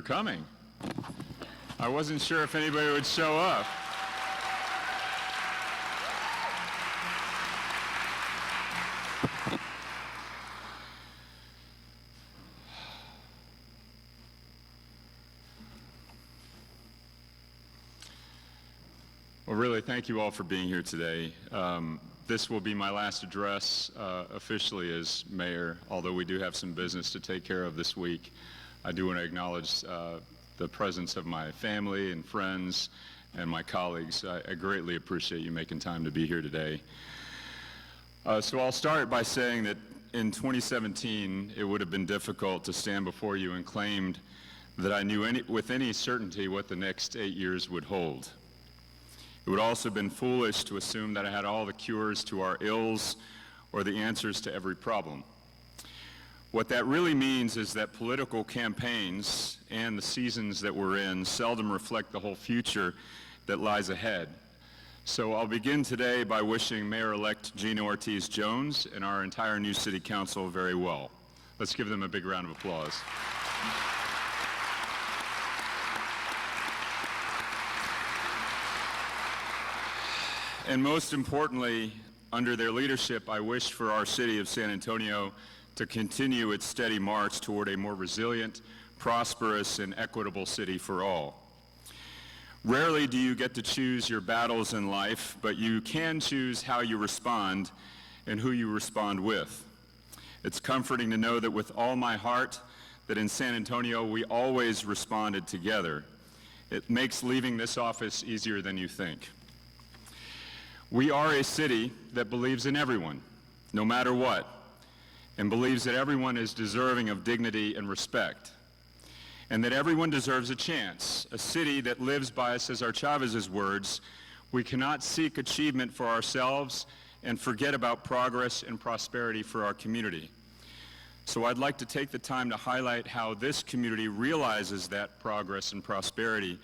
Coming. I wasn't sure if anybody would show up. Well, really, thank you all for being here today. This will be my last address officially as mayor, although we do have some business to take care of this week. I do want to acknowledge the presence of my family and friends and my colleagues. I greatly appreciate you making time to be here today. So I'll start by saying that in 2017, it would have been difficult to stand before you and claim that I knew with any certainty what the next 8 years would hold. It would also have been foolish to assume that I had all the cures to our ills or the answers to every problem. What that really means is that political campaigns and the seasons that we're in seldom reflect the whole future that lies ahead. So I'll begin today by wishing Mayor-elect Gina Ortiz Jones and our entire new City Council very well. Let's give them a big round of applause. And most importantly, under their leadership, I wish for our city of San Antonio to continue its steady march toward a more resilient, prosperous, and equitable city for all. Rarely do you get to choose your battles in life, but you can choose how you respond and who you respond with. It's comforting to know that with all my heart, that in San Antonio we always responded together. It makes leaving this office easier than you think. We are a city that believes in everyone, no matter what, and believes that everyone is deserving of dignity and respect, and that everyone deserves a chance. A city that lives by Cesar Chavez's words, we cannot seek achievement for ourselves and forget about progress and prosperity for our community. So I'd like to take the time to highlight how this community realizes that progress and prosperity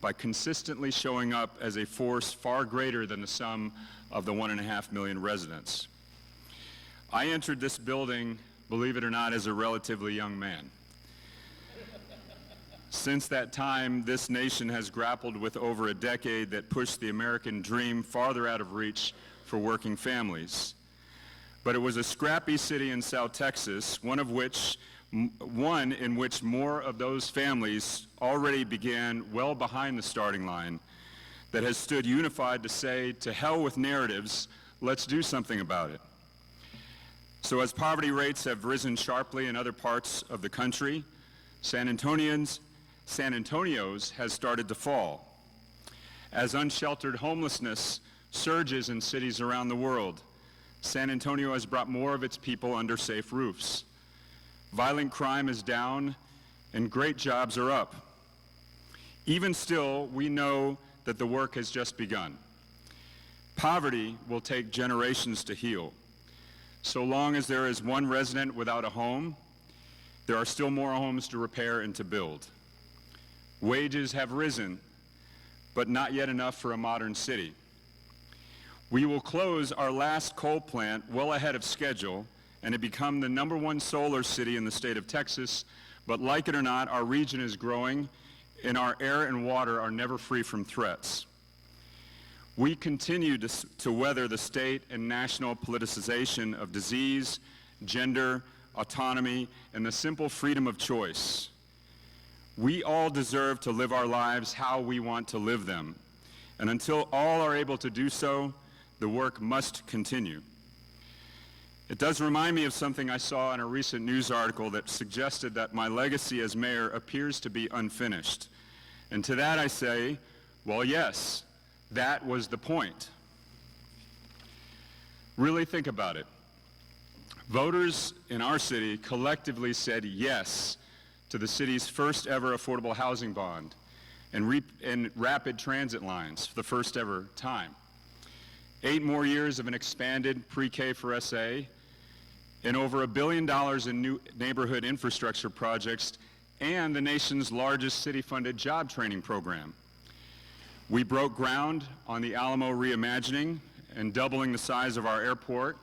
by consistently showing up as a force far greater than the sum of the 1.5 million residents. I entered this building, believe it or not, as a relatively young man. Since that time, this nation has grappled with over a decade that pushed the American dream farther out of reach for working families. But it was a scrappy city in South Texas, one in which more of those families already began well behind the starting line, that has stood unified to say, to hell with narratives, let's do something about it. So as poverty rates have risen sharply in other parts of the country, San Antonio's has started to fall. As unsheltered homelessness surges in cities around the world, San Antonio has brought more of its people under safe roofs. Violent crime is down and great jobs are up. Even still, we know that the work has just begun. Poverty will take generations to heal. So long as there is one resident without a home, there are still more homes to repair and to build. Wages have risen, but not yet enough for a modern city. We will close our last coal plant well ahead of schedule and have become the #1 solar city in the state of Texas, but like it or not, our region is growing and our air and water are never free from threats. We continue to weather the state and national politicization of disease, gender, autonomy, and the simple freedom of choice. We all deserve to live our lives how we want to live them. And until all are able to do so, the work must continue. It does remind me of something I saw in a recent news article that suggested that my legacy as mayor appears to be unfinished. And to that I say, well, yes, that was the point. Really think about it. Voters in our city collectively said yes to the city's first ever affordable housing bond and rapid transit lines for the first ever time. 8 more years of an expanded pre-K for SA, and over $1 billion in new neighborhood infrastructure projects, and the nation's largest city-funded job training program. We broke ground on the Alamo reimagining and doubling the size of our airport,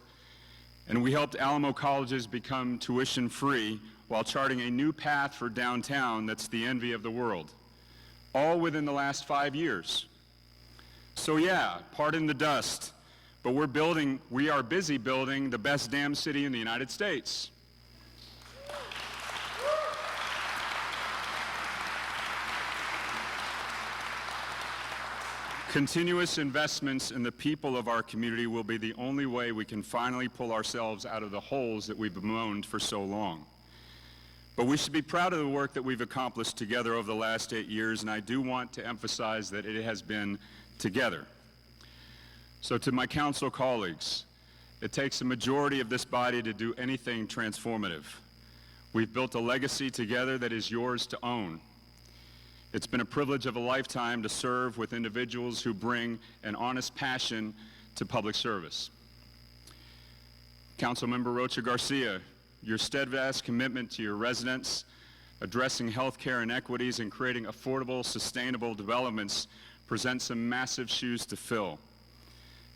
and we helped Alamo colleges become tuition-free, while charting a new path for downtown that's the envy of the world, all within the last 5 years. So yeah, pardon the dust, but we are busy building the best damn city in the United States. Continuous investments in the people of our community will be the only way we can finally pull ourselves out of the holes that we've bemoaned for so long. But we should be proud of the work that we've accomplished together over the last 8 years, and I do want to emphasize that it has been together. So to my council colleagues, it takes a majority of this body to do anything transformative. We've built a legacy together that is yours to own. It's been a privilege of a lifetime to serve with individuals who bring an honest passion to public service. Councilmember Rocha Garcia, your steadfast commitment to your residents, addressing healthcare inequities and creating affordable, sustainable developments presents some massive shoes to fill.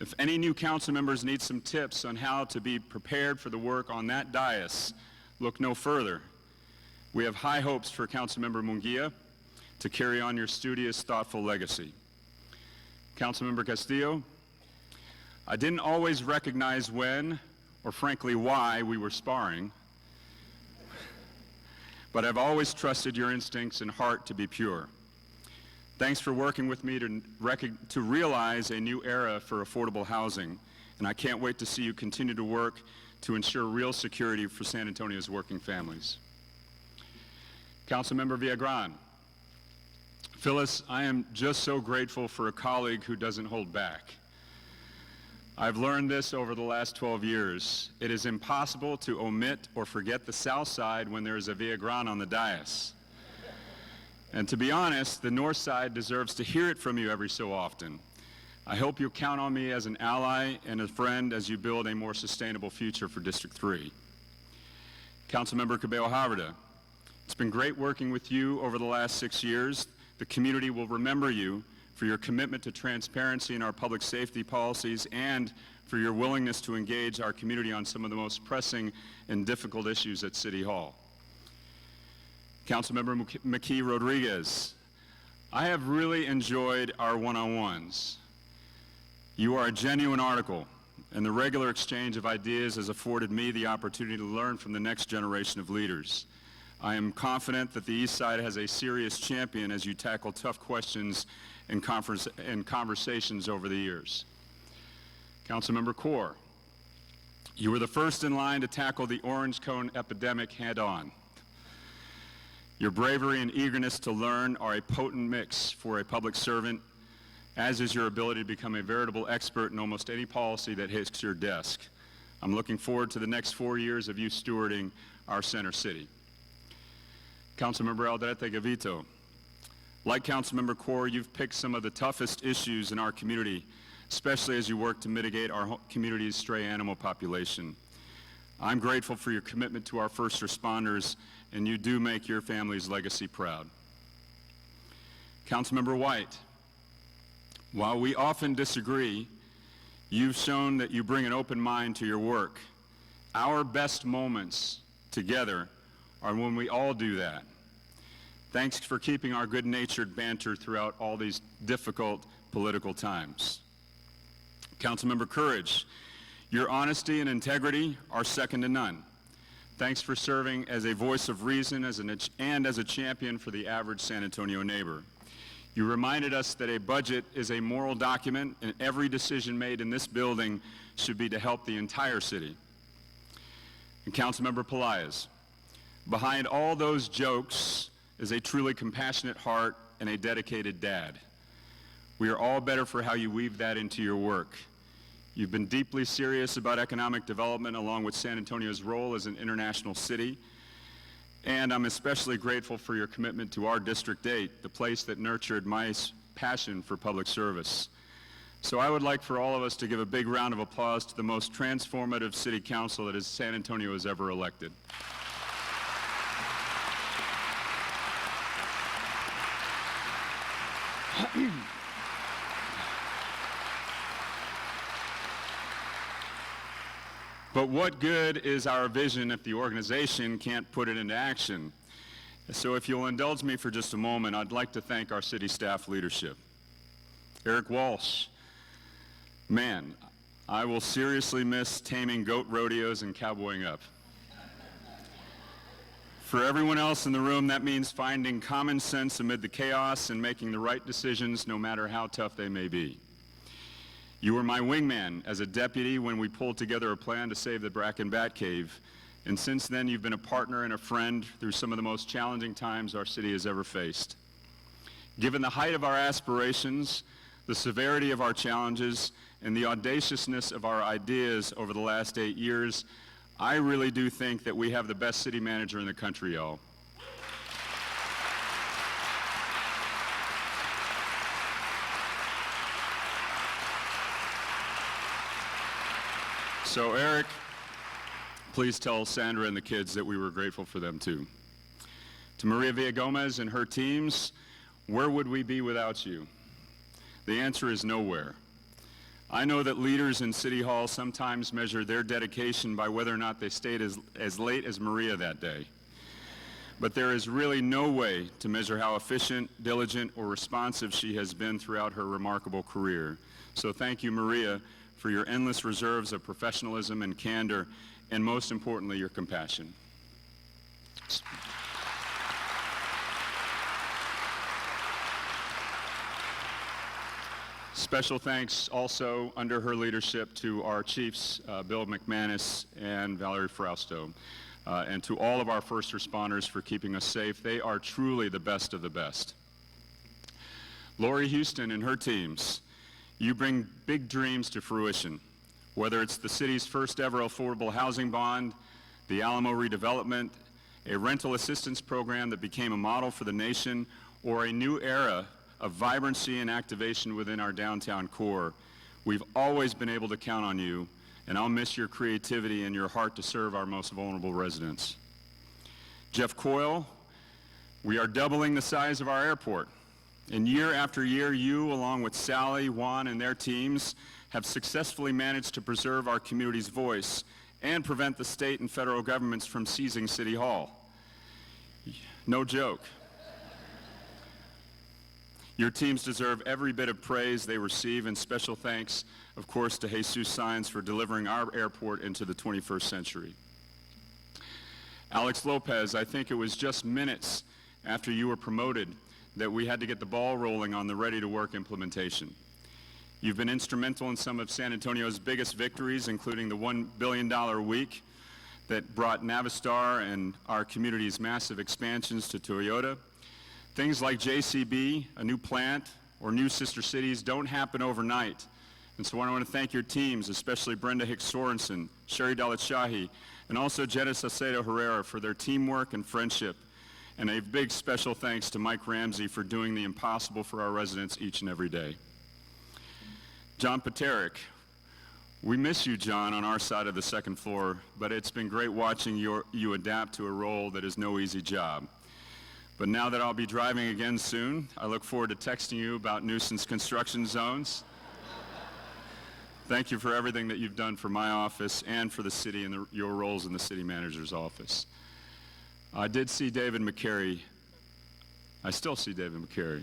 If any new council members need some tips on how to be prepared for the work on that dais, look no further. We have high hopes for Councilmember Munguia to carry on your studious, thoughtful legacy. Councilmember Castillo, I didn't always recognize when, or frankly why, we were sparring, but I've always trusted your instincts and heart to be pure. Thanks for working with me to realize a new era for affordable housing, and I can't wait to see you continue to work to ensure real security for San Antonio's working families. Councilmember Villagran, Phyllis, I am just so grateful for a colleague who doesn't hold back. I've learned this over the last 12 years. It is impossible to omit or forget the South Side when there is a Villagran on the dais. And to be honest, the North Side deserves to hear it from you every so often. I hope you'll count on me as an ally and a friend as you build a more sustainable future for District 3. Councilmember Cabello-Havrda, it's been great working with you over the last 6 years. The community will remember you for your commitment to transparency in our public safety policies and for your willingness to engage our community on some of the most pressing and difficult issues at City Hall. Councilmember McKee Rodriguez, I have really enjoyed our one-on-ones. You are a genuine article, and the regular exchange of ideas has afforded me the opportunity to learn from the next generation of leaders. I am confident that the East Side has a serious champion as you tackle tough questions and conversations over the years. Councilmember Kaur, you were the first in line to tackle the orange cone epidemic head-on. Your bravery and eagerness to learn are a potent mix for a public servant, as is your ability to become a veritable expert in almost any policy that hits your desk. I'm looking forward to the next 4 years of you stewarding our center city. Councilmember Aldrete Gavito, like Councilmember Kaur, you've picked some of the toughest issues in our community, especially as you work to mitigate our community's stray animal population. I'm grateful for your commitment to our first responders, and you do make your family's legacy proud. Councilmember White, while we often disagree, you've shown that you bring an open mind to your work. Our best moments together are when we all do that. Thanks for keeping our good-natured banter throughout all these difficult political times. Councilmember Courage, your honesty and integrity are second to none. Thanks for serving as a voice of reason and as a champion for the average San Antonio neighbor. You reminded us that a budget is a moral document, and every decision made in this building should be to help the entire city. And Councilmember Pelaez, behind all those jokes is a truly compassionate heart and a dedicated dad. We are all better for how you weave that into your work. You've been deeply serious about economic development along with San Antonio's role as an international city. And I'm especially grateful for your commitment to our District 8, the place that nurtured my passion for public service. So I would like for all of us to give a big round of applause to the most transformative city council that San Antonio has ever elected. But what good is our vision if the organization can't put it into action? So if you'll indulge me for just a moment, I'd like to thank our city staff leadership. Eric Walsh, man, I will seriously miss taming goat rodeos and cowboying up. For everyone else in the room, that means finding common sense amid the chaos and making the right decisions no matter how tough they may be. You were my wingman as a deputy when we pulled together a plan to save the Bracken Bat Cave, and since then you've been a partner and a friend through some of the most challenging times our city has ever faced. Given the height of our aspirations, the severity of our challenges, and the audaciousness of our ideas over the last 8 years, I really do think that we have the best city manager in the country, y'all. So Eric, please tell Sandra and the kids that we were grateful for them too. To Maria Villagomez and her teams, where would we be without you? The answer is nowhere. I know that leaders in City Hall sometimes measure their dedication by whether or not they stayed as late as Maria that day. But there is really no way to measure how efficient, diligent, or responsive she has been throughout her remarkable career. So thank you, Maria, for your endless reserves of professionalism and candor, and most importantly, your compassion. Special thanks also under her leadership to our chiefs, Bill McManus and Valerie Frausto, and to all of our first responders for keeping us safe. They are truly the best of the best. Lori Houston and her teams, you bring big dreams to fruition, whether it's the city's first ever affordable housing bond, the Alamo redevelopment, a rental assistance program that became a model for the nation, or a new era of vibrancy and activation within our downtown core. We've always been able to count on you, and I'll miss your creativity and your heart to serve our most vulnerable residents. Jeff Coyle, we are doubling the size of our airport. And year after year, you, along with Sally, Juan, and their teams, have successfully managed to preserve our community's voice and prevent the state and federal governments from seizing City Hall. No joke. Your teams deserve every bit of praise they receive, and special thanks, of course, to Jesus Saenz for delivering our airport into the 21st century. Alex Lopez, I think it was just minutes after you were promoted that we had to get the ball rolling on the ready-to-work implementation. You've been instrumental in some of San Antonio's biggest victories, including the $1 billion week that brought Navistar and our community's massive expansions to Toyota. Things like JCB, a new plant, or new sister cities don't happen overnight. And so I want to thank your teams, especially Brenda Hicks Sorensen, Sherry Dalit-Shahi, and also Jenna Saucedo Herrera for their teamwork and friendship. And a big special thanks to Mike Ramsey for doing the impossible for our residents each and every day. John Paterick, we miss you, John, on our side of the second floor, but it's been great watching you adapt to a role that is no easy job. But now that I'll be driving again soon, I look forward to texting you about nuisance construction zones. Thank you for everything that you've done for my office and for the city and your roles in the city manager's office. I did see David McCary. I still see David McCary.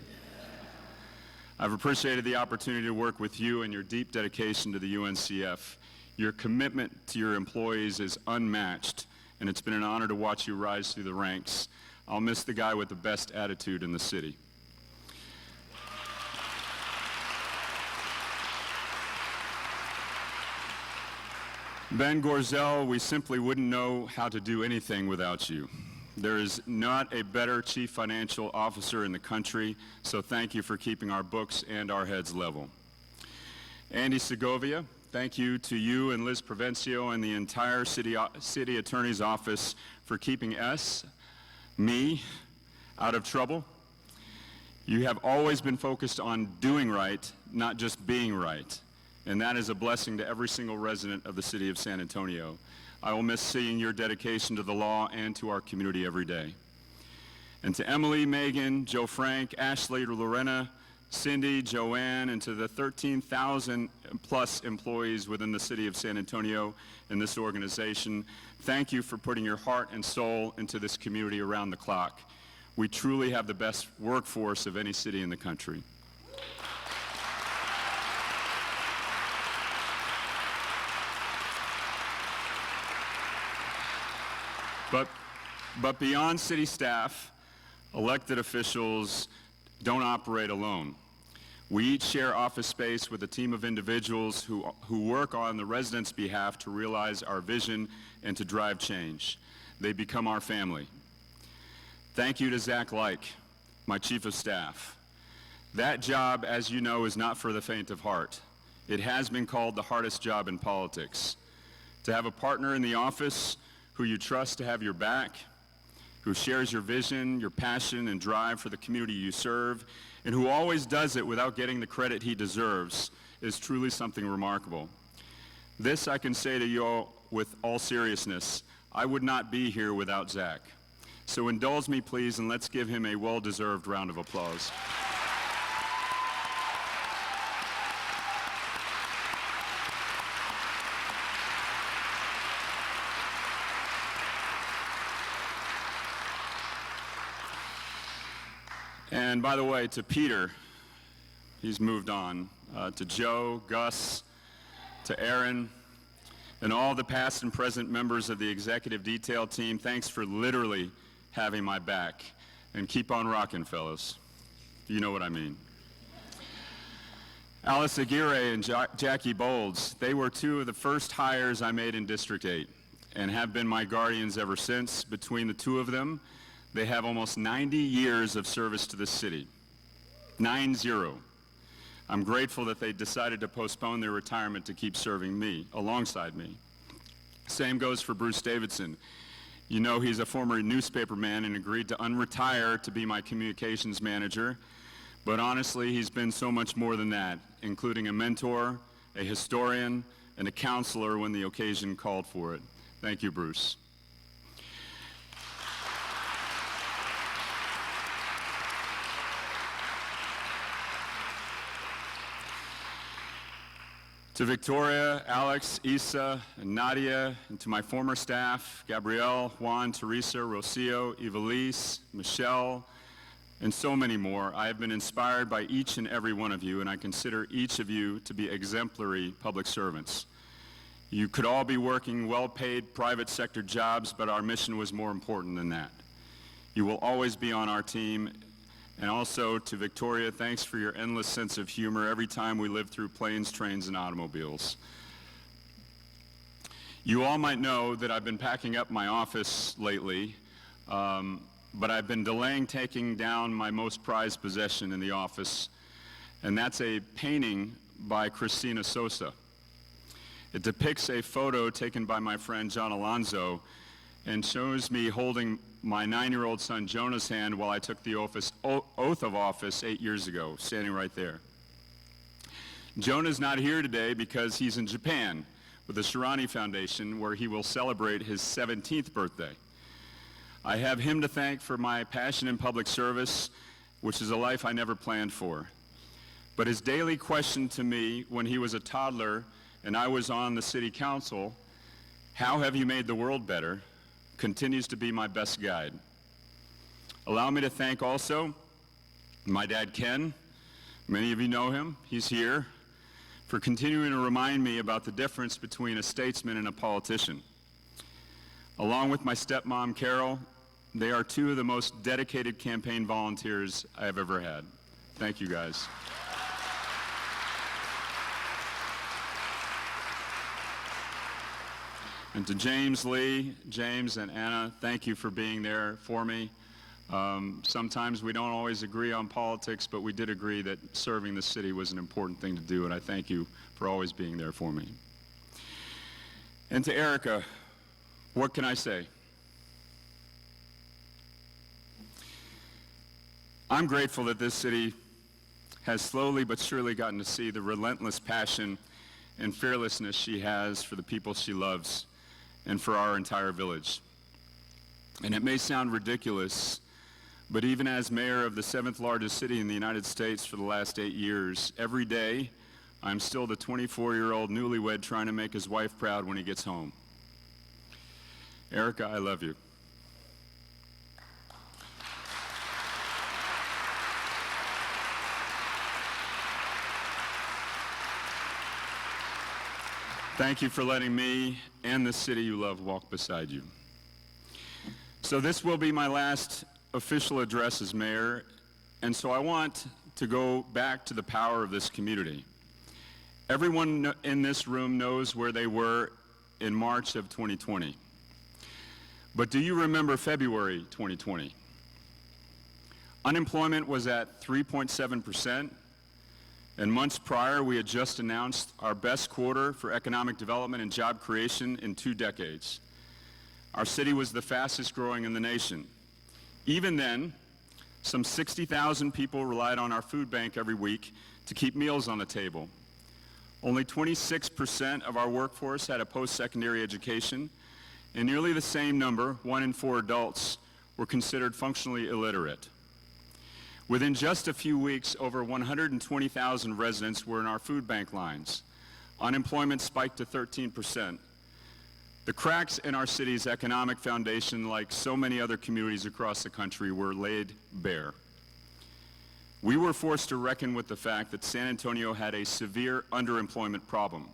I've appreciated the opportunity to work with you and your deep dedication to the UNCF. Your commitment to your employees is unmatched, and it's been an honor to watch you rise through the ranks. I'll miss the guy with the best attitude in the city. Ben Gorzel, we simply wouldn't know how to do anything without you. There is not a better chief financial officer in the country, so thank you for keeping our books and our heads level. Andy Segovia, thank you to you and Liz Provencio and the entire city attorney's office for keeping me, out of trouble. You have always been focused on doing right, not just being right. And that is a blessing to every single resident of the city of San Antonio. I will miss seeing your dedication to the law and to our community every day. And to Emily, Megan, Joe Frank, Ashley, Lorena, Cindy, Joanne, and to the 13,000 plus employees within the city of San Antonio and this organization, thank you for putting your heart and soul into this community around the clock. We truly have the best workforce of any city in the country. But beyond city staff, elected officials don't operate alone. We each share office space with a team of individuals who work on the residents' behalf to realize our vision and to drive change. They become our family. Thank you to Zach Like, my chief of staff. That job, as you know, is not for the faint of heart. It has been called the hardest job in politics. To have a partner in the office who you trust to have your back, who shares your vision, your passion, and drive for the community you serve, and who always does it without getting the credit he deserves, is truly something remarkable. This I can say to you all with all seriousness. I would not be here without Zach. So indulge me, please, and let's give him a well-deserved round of applause. And by the way, to Peter, he's moved on, to Joe, Gus, to Aaron, and all the past and present members of the executive detail team, thanks for literally having my back. And keep on rocking, fellas. You know what I mean. Alice Aguirre and Jackie Bolds, they were two of the first hires I made in District 8 and have been my guardians ever since. Between the two of them, they have almost 90 years of service to this city. 9-0. I'm grateful that they decided to postpone their retirement to keep serving me, alongside me. Same goes for Bruce Davidson. You know he's a former newspaperman and agreed to unretire to be my communications manager. But honestly, he's been so much more than that, including a mentor, a historian, and a counselor when the occasion called for it. Thank you, Bruce. To Victoria, Alex, Isa, and Nadia, and to my former staff, Gabrielle, Juan, Teresa, Rocio, Evelise, Michelle, and so many more, I have been inspired by each and every one of you, and I consider each of you to be exemplary public servants. You could all be working well-paid private sector jobs, but our mission was more important than that. You will always be on our team. And also to Victoria, thanks for your endless sense of humor every time we live through planes, trains, and automobiles. You all might know that I've been packing up my office lately, but I've been delaying taking down my most prized possession in the office, and that's a painting by Cristina Sosa. It depicts a photo taken by my friend John Alonzo and shows me holding my 9-year-old son Jonah's hand while I took the oath of office 8 years ago, standing right there. Jonah's not here today because he's in Japan with the Shirani Foundation, where he will celebrate his 17th birthday. I have him to thank for my passion in public service, which is a life I never planned for. But his daily question to me when he was a toddler and I was on the city council, "How have you made the world better?" continues to be my best guide. Allow me to thank also my dad, Ken. Many of you know him. He's here, for continuing to remind me about the difference between a statesman and a politician. Along with my stepmom, Carol, they are two of the most dedicated campaign volunteers I have ever had. Thank you, guys. And to James Lee, James and Anna, thank you for being there for me. Sometimes we don't always agree on politics, but we did agree that serving the city was an important thing to do, and I thank you for always being there for me. And to Erica, what can I say? I'm grateful that this city has slowly but surely gotten to see the relentless passion and fearlessness she has for the people she loves and for our entire village. And it may sound ridiculous, But even as mayor of the 7th largest city in the United States for the last 8 years, every day I'm still the 24-year-old newlywed trying to make his wife proud when he gets home. Erica, I love you. Thank you for letting me and the city you love walk beside you. So this will be my last official address as mayor, and so I want to go back to the power of this community. Everyone in this room knows where they were in March of 2020. But do you remember February 2020? Unemployment was at 3.7%, and months prior we had just announced our best quarter for economic development and job creation in 2 decades. Our city was the fastest growing in the nation. Even then, some 60,000 people relied on our food bank every week to keep meals on the table. Only 26% of our workforce had a post-secondary education, and nearly the same number, 1 in 4 adults, were considered functionally illiterate. Within just a few weeks, over 120,000 residents were in our food bank lines. Unemployment spiked to 13%. The cracks in our city's economic foundation, like so many other communities across the country, were laid bare. We were forced to reckon with the fact that San Antonio had a severe underemployment problem.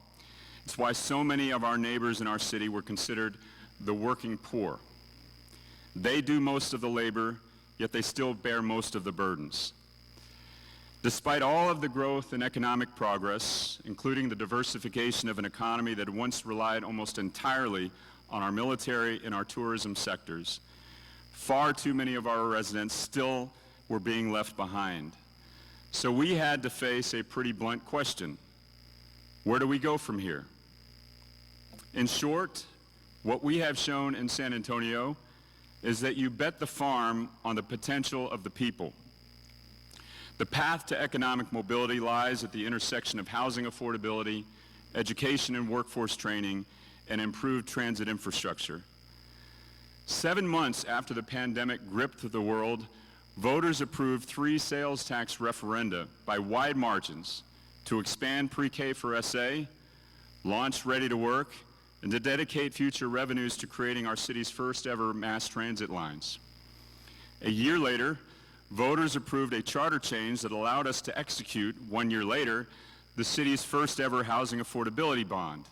It's why so many of our neighbors in our city were considered the working poor. They do most of the labor, yet they still bear most of the burdens. Despite all of the growth and economic progress, including the diversification of an economy that once relied almost entirely on our military and our tourism sectors, far too many of our residents still were being left behind. So we had to face a pretty blunt question. Where do we go from here? In short, what we have shown in San Antonio is that you bet the farm on the potential of the people. The path to economic mobility lies at the intersection of housing affordability, education and workforce training, and improved transit infrastructure. 7 months after the pandemic gripped the world, voters approved 3 sales tax referenda by wide margins to expand pre-K for SA, launch Ready to Work, and to dedicate future revenues to creating our city's first ever mass transit lines. A year later, voters approved a charter change that allowed us to execute, 1 year later, the city's first ever housing affordability bond.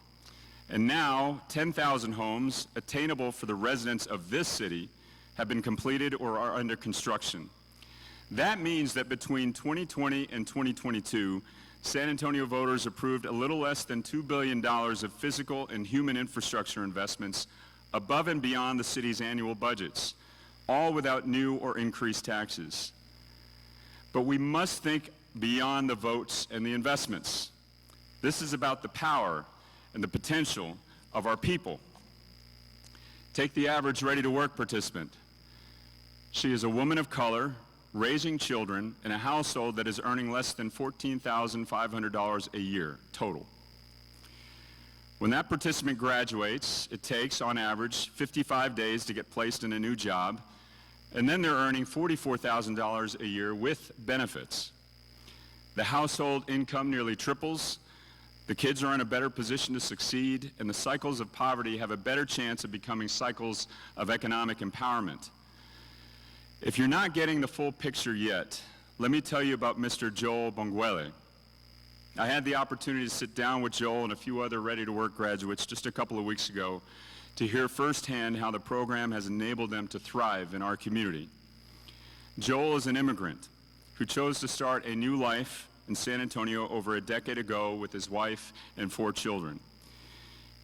And now, 10,000 homes attainable for the residents of this city have been completed or are under construction. That means that between 2020 and 2022, San Antonio voters approved a little less than $2 billion of physical and human infrastructure investments above and beyond the city's annual budgets, all without new or increased taxes. But we must think beyond the votes and the investments. This is about the power and the potential of our people. Take the average Ready to Work participant. She is a woman of color, raising children in a household that is earning less than $14,500 a year total. When that participant graduates, it takes, on average, 55 days to get placed in a new job, and then they're earning $44,000 a year with benefits. The household income nearly triples, the kids are in a better position to succeed, and the cycles of poverty have a better chance of becoming cycles of economic empowerment. If you're not getting the full picture yet, let me tell you about Mr. Joel Bonguele. I had the opportunity to sit down with Joel and a few other Ready to Work graduates just a couple of weeks ago to hear firsthand how the program has enabled them to thrive in our community. Joel is an immigrant who chose to start a new life in San Antonio over a decade ago with his wife and 4 children.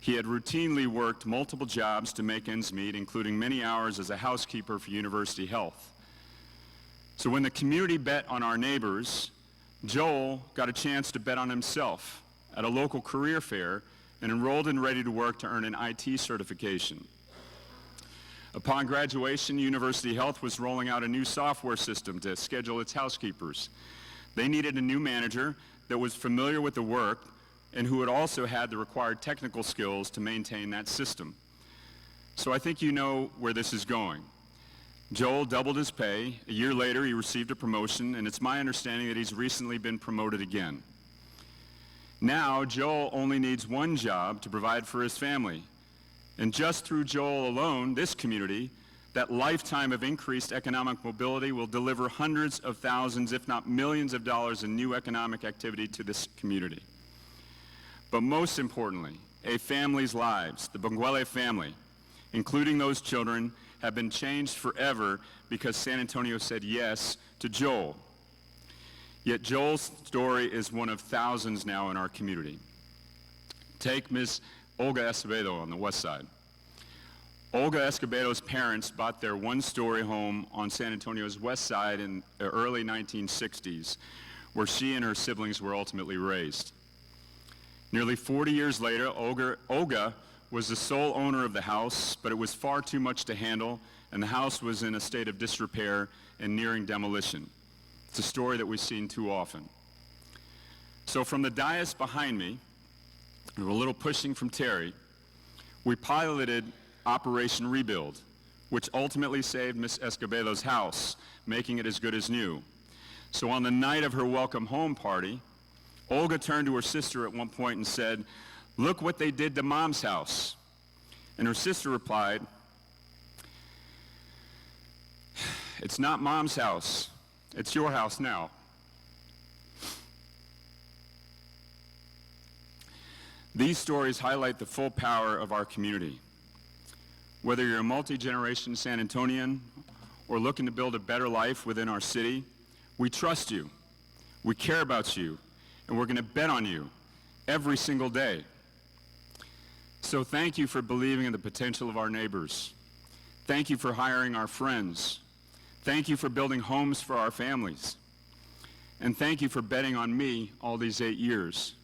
He had routinely worked multiple jobs to make ends meet, including many hours as a housekeeper for University Health. So when the community bet on our neighbors, Joel got a chance to bet on himself at a local career fair and enrolled in Ready to Work to earn an IT certification. Upon graduation, University Health was rolling out a new software system to schedule its housekeepers. They needed a new manager that was familiar with the work and who had also had the required technical skills to maintain that system. So I think you know where this is going. Joel doubled his pay. A year later, he received a promotion, and it's my understanding that he's recently been promoted again. Now, Joel only needs one job to provide for his family. And just through Joel alone, this community, that lifetime of increased economic mobility will deliver hundreds of thousands, if not millions of dollars in new economic activity to this community. But most importantly, a family's lives, the Benguele family, including those children, have been changed forever because San Antonio said yes to Joel. Yet Joel's story is one of thousands now in our community. Take Ms. Olga Escobedo on the west side. Olga Escobedo's parents bought their one-story home on San Antonio's west side in the early 1960s, where she and her siblings were ultimately raised. Nearly 40 years later, Olga was the sole owner of the house, but it was far too much to handle, and the house was in a state of disrepair and nearing demolition. It's a story that we've seen too often. So from the dais behind me, with a little pushing from Terry, we piloted Operation Rebuild, which ultimately saved Miss Escobedo's house, making it as good as new. So on the night of her welcome home party, Olga turned to her sister at one point and said, "Look what they did to Mom's house." And her sister replied, "It's not Mom's house. It's your house now." These stories highlight the full power of our community. Whether you're a multi-generation San Antonian or looking to build a better life within our city, we trust you, we care about you, and we're going to bet on you every single day. So thank you for believing in the potential of our neighbors. Thank you for hiring our friends. Thank you for building homes for our families. And thank you for betting on me all these 8 years.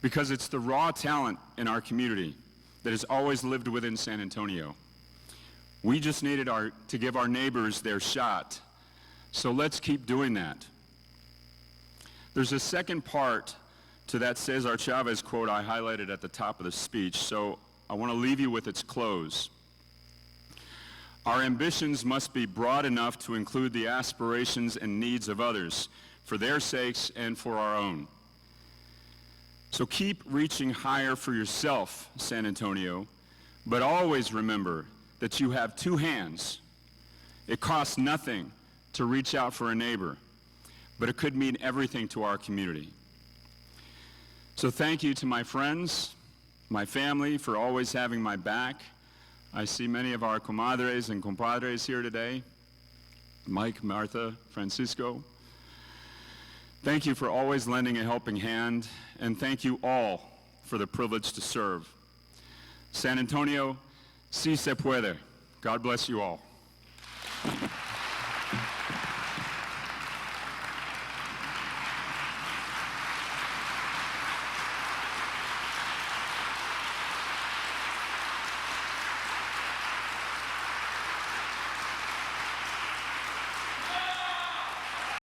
Because it's the raw talent in our community that has always lived within San Antonio. We just needed to give our neighbors their shot. So let's keep doing that. There's a second part to that Cesar Chavez quote I highlighted at the top of the speech, so I want to leave you with its close. Our ambitions must be broad enough to include the aspirations and needs of others, for their sakes and for our own. So keep reaching higher for yourself, San Antonio, but always remember that you have two hands. It costs nothing to reach out for a neighbor, but it could mean everything to our community. So thank you to my friends, my family, for always having my back. I see many of our comadres and compadres here today. Mike, Martha, Francisco. Thank you for always lending a helping hand, and thank you all for the privilege to serve. San Antonio, si se puede. God bless you all.